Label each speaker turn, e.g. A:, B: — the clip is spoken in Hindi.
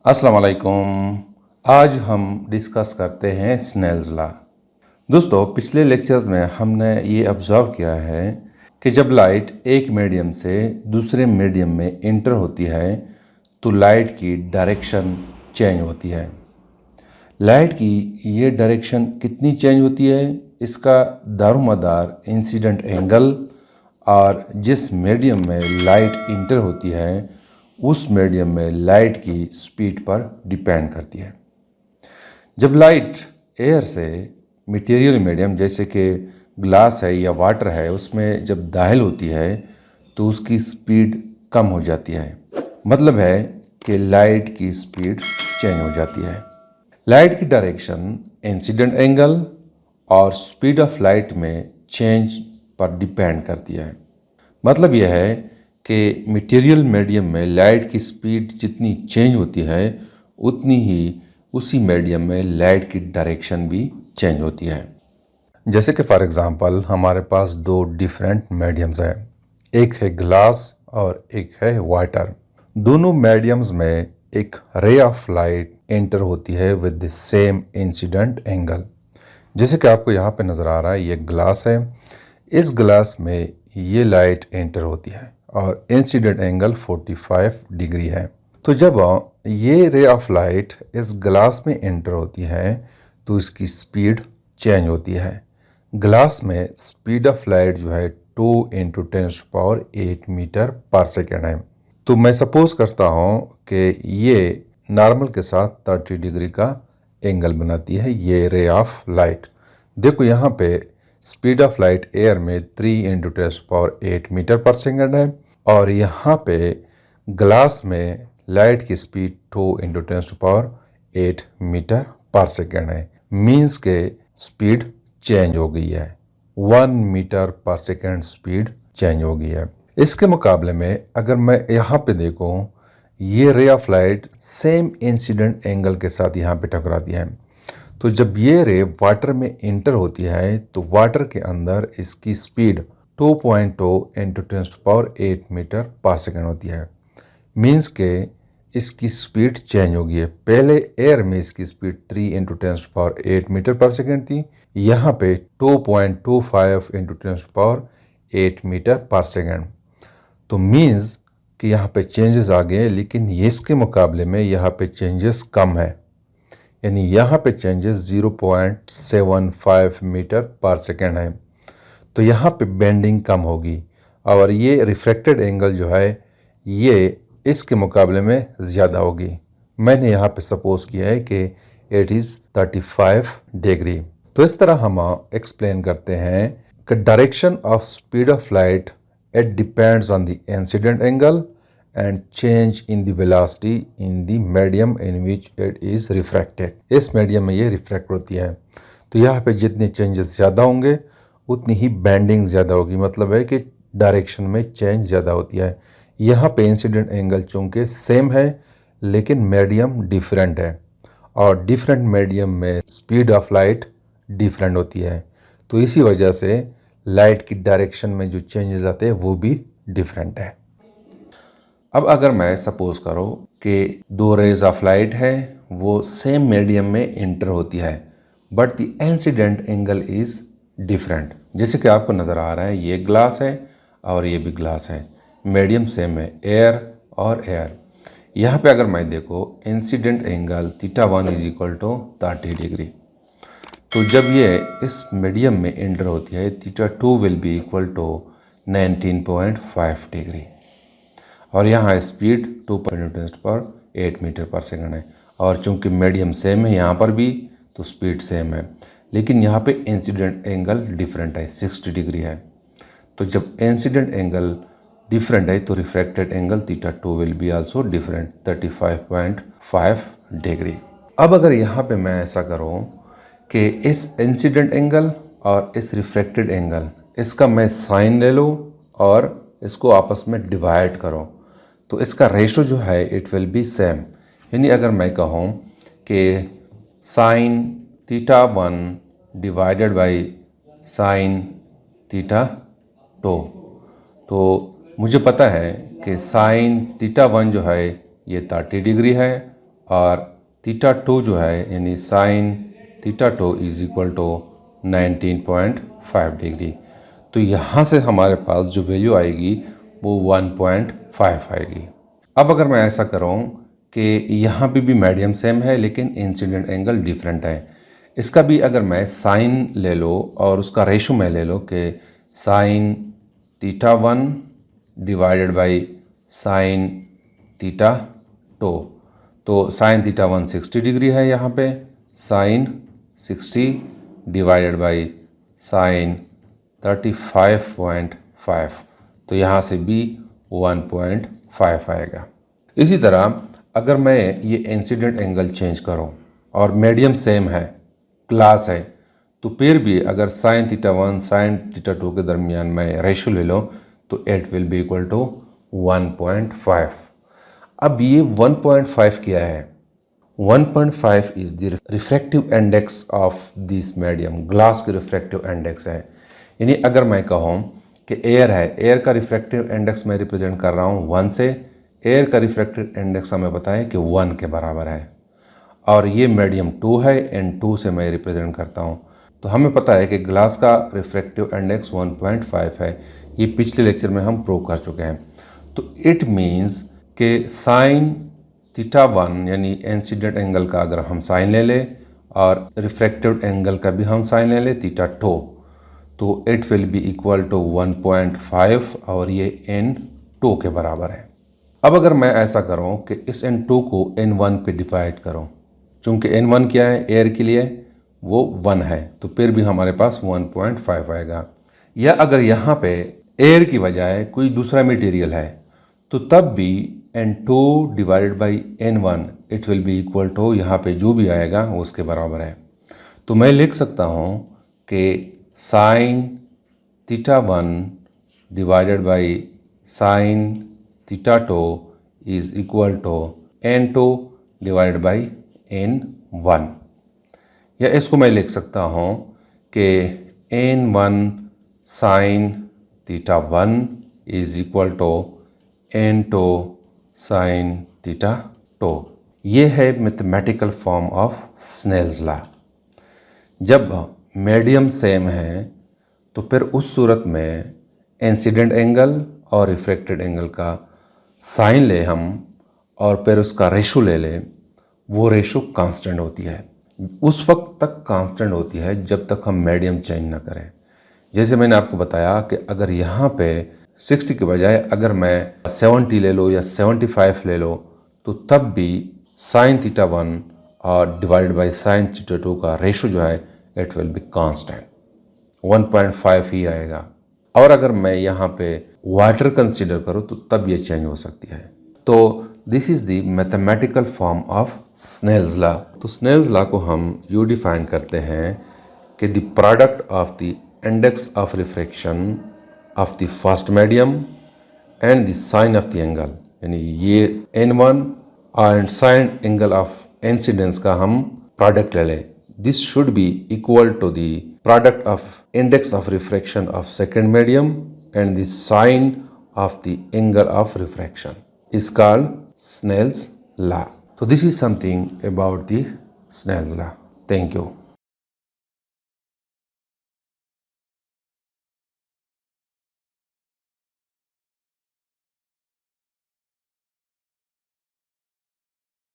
A: अस्सलाम वालेकुम। आज हम डिस्कस करते हैं स्नेल्स लॉ। दोस्तों, पिछले लेक्चर्स में हमने ये ऑब्ज़र्व किया है कि जब लाइट एक मीडियम से दूसरे मीडियम में इंटर होती है तो लाइट की डायरेक्शन चेंज होती है। लाइट की ये डायरेक्शन कितनी चेंज होती है, इसका दारोमदार इंसिडेंट एंगल और जिस मीडियम में लाइट इंटर होती है उस मीडियम में लाइट की स्पीड पर डिपेंड करती है। जब लाइट एयर से मटेरियल मीडियम जैसे कि ग्लास है या वाटर है उसमें जब दाखिल होती है तो उसकी स्पीड कम हो जाती है। मतलब है कि लाइट की स्पीड चेंज हो जाती है। लाइट की डायरेक्शन इंसिडेंट एंगल और स्पीड ऑफ लाइट में चेंज पर डिपेंड करती है। मतलब यह है कि मटेरियल मीडियम में लाइट की स्पीड जितनी चेंज होती है उतनी ही उसी मीडियम में लाइट की डायरेक्शन भी चेंज होती है। जैसे कि फॉर एग्जांपल हमारे पास दो डिफरेंट मीडियम्स हैं, एक है ग्लास और एक है वाटर। दोनों मीडियम्स में एक रे ऑफ लाइट एंटर होती है with the same incident angle. जैसे कि आपको यहाँ पे नज़र आ रहा है, ये ग्लास है। इस ग्लास में ये लाइट एंटर होती है और इंसिडेंट एंगल 45 डिग्री है। तो जब ये रे ऑफ लाइट इस ग्लास में एंटर होती है तो इसकी स्पीड चेंज होती है। ग्लास में स्पीड ऑफ लाइट जो है 2 × 10⁸ मीटर पर सेकेंड है। तो मैं सपोज करता हूँ कि ये नॉर्मल के साथ 30 डिग्री का एंगल बनाती है ये रे ऑफ लाइट। देखो यहाँ पे स्पीड ऑफ लाइट एयर में 3 × 10⁸ मीटर पर सेकेंड है और यहाँ पे ग्लास में लाइट की स्पीड 2 × 10⁸ मीटर पर सेकेंड है। मीन्स के स्पीड चेंज हो गई है, 1 मीटर पर सेकेंड स्पीड चेंज हो गई है। इसके मुकाबले में अगर मैं यहाँ पे देखूँ, ये ray of light same incident angle के साथ यहाँ पे टकराती है। तो जब ये रे वाटर में इंटर होती है तो वाटर के अंदर इसकी स्पीड 2.2 × 10⁸ मीटर पर सेकेंड होती है। मीन्स के इसकी स्पीड चेंज हो गई है। पहले एयर में इसकी स्पीड 3 × 10⁸ मीटर पर सेकेंड थी, यहाँ पे 2.25 × 10⁸ मीटर पर सेकेंड। तो मीन्स कि यहाँ पे चेंजेस आ गए, लेकिन इसके मुकाबले में यहाँ पे चेंजेस कम है। यानी यहाँ पे चेंजेस 0.75 मीटर पर सेकेंड है। तो यहाँ पे बेंडिंग कम होगी और ये रिफ्रैक्टेड एंगल जो है ये इसके मुकाबले में ज़्यादा होगी। मैंने यहाँ पे सपोज किया है कि इट इज़ 35 डिग्री। तो इस तरह हम एक्सप्लेन करते हैं कि direction of speed of light it depends on the incident angle and change in the velocity in the medium in which it is refracted। इस मीडियम में ये रिफ्रैक्ट होती है। तो यहाँ पे जितने चेंजेस ज़्यादा होंगे उतनी ही बेंडिंग ज़्यादा होगी। मतलब है कि डायरेक्शन में चेंज ज़्यादा होती है। यहाँ पे इंसिडेंट एंगल चूँकि सेम है लेकिन मीडियम डिफरेंट है और डिफरेंट मीडियम में स्पीड ऑफ लाइट डिफरेंट होती है। तो इसी वजह से लाइट की डायरेक्शन में जो चेंजेस आते हैं वो भी डिफरेंट है। अब अगर मैं सपोज करो कि दो रेज ऑफ लाइट है, वो सेम मीडियम में इंटर होती है but the incident angle is different. जैसे कि आपको नज़र आ रहा है ये ग्लास है और ये भी ग्लास है, मीडियम सेम है एयर और एयर। यहाँ पे अगर मैं देखो इंसिडेंट एंगल θ1 = 30 डिग्री। तो जब ये इस मीडियम में इंटर होती है θ2 will be equal to 19.5 degree और यहाँ स्पीड 2.10⁸ मीटर पर सेकेंड है। और चूंकि मीडियम सेम है यहाँ पर भी तो स्पीड सेम है, लेकिन यहाँ पे इंसिडेंट एंगल डिफरेंट है, 60 डिग्री है। तो जब इंसिडेंट एंगल डिफरेंट है तो refracted angle θ2 will be also different, 35.5 degree. अब अगर यहाँ पे मैं ऐसा करूँ कि इस इंसिडेंट एंगल और इस रिफ्रैक्टेड एंगल इसका मैं साइन ले लूँ और इसको आपस में डिवाइड करो तो इसका रेशो जो है इट विल बी सेम। यानी अगर मैं कहूँ कि साइन θ1 डिवाइडेड बाई साइन θ2, तो मुझे पता है कि साइन θ1 जो है ये 30 डिग्री है और थीटा 2 जो है यानी sine theta 2 is equal to 19.5 degree. तो यहाँ से हमारे पास जो वैल्यू आएगी वो 1.5 आएगी। अब अगर मैं ऐसा करूँ कि यहाँ पे भी मीडियम सेम है लेकिन इंसिडेंट एंगल डिफरेंट है, इसका भी अगर मैं साइन ले लो और उसका रेशो में ले लो कि sine theta 1 divided by sine theta 2, तो साइन थीटा 1 60 डिग्री है, यहाँ पे साइन 60 डिवाइडेड बाई साइन 35.5, तो यहाँ से भी 1.5 आएगा। इसी तरह अगर मैं ये इंसिडेंट एंगल चेंज करूँ और मीडियम सेम है, क्लास है, तो फिर भी अगर साइन थीटा 1 साइन थीटा 2 के दरमियान में रेशो ले लो तो it will be equal to 1.5। अब ये 1.5 क्या है? 1.5 is the refractive index of this medium, glass के रिफ्रैक्टिव इंडेक्स है। यानी अगर मैं कहूँ कि एयर है, एयर का रिफ्रैक्टिव इंडेक्स मैं रिप्रेजेंट कर रहा हूँ 1 से, एयर का रिफ्रैक्टिव इंडेक्स हमें पता है कि 1 के बराबर है, और ये मीडियम 2 है एंड 2 से मैं रिप्रेजेंट करता हूँ, तो हमें पता है कि ग्लास का रिफ्रैक्टिव इंडेक्स 1.5 है। ये पिछले लेक्चर में हम प्रूव कर चुके हैं। तो इट मीन्स कि साइन थीटा 1 यानी इंसिडेंट एंगल का अगर हम साइन ले लें और रिफ्रैक्टिव एंगल का भी हम साइन ले लें थीटा 2, तो it will be equal to 1.5 और ये n2 के बराबर है। अब अगर मैं ऐसा करूं कि इस n2 को n1 पे डिवाइड करूं, चूंकि n1 क्या है एयर के लिए, वो 1 है, तो फिर भी हमारे पास 1.5 आएगा। या अगर यहाँ पे एयर की बजाय कोई दूसरा मटेरियल है तो तब भी n2 divided by n1 it will be equal to, यहाँ पे जो भी आएगा वो उसके बराबर है। तो मैं लिख सकता हूँ कि sine theta 1 divided by sine theta 2 is equal to n2 divided by n1। या इसको मैं लिख सकता हूँ कि n1 sine theta 1 is equal to n2 sine theta 2। ये है mathematical form of Snell's law. जब मीडियम सेम है तो फिर उस सूरत में इंसिडेंट एंगल और रिफ्रैक्टेड एंगल का साइन ले हम और फिर उसका रेशो ले लें, वो रेशो कांस्टेंट होती है। उस वक्त तक कांस्टेंट होती है जब तक हम मीडियम चेंज ना करें। जैसे मैंने आपको बताया कि अगर यहाँ पे 60 के बजाय अगर मैं 70 ले लो या 75 ले लो, तो तब भी साइन थीटा 1 और डिवाइडेड बाई साइन थीटा 2 का रेशो जो है इट विल बी कांस्टेंट, 1.5 ही आएगा। और अगर मैं यहाँ पे वाटर कंसीडर करूँ तो तब ये चेंज हो सकती है। तो this is the mathematical form of Snell's law. तो स्नेल्स लॉ को हम यूँ डिफाइन करते हैं कि the product of the index of refraction of the first medium and the sine of the angle, यानी ये n1 and sine angle of incidence का हम प्रोडक्ट ले लें, this should be equal to the product of index of refraction of second medium and the sine of the angle of refraction is called Snell's law. So this is something about the Snell's law. Thank you.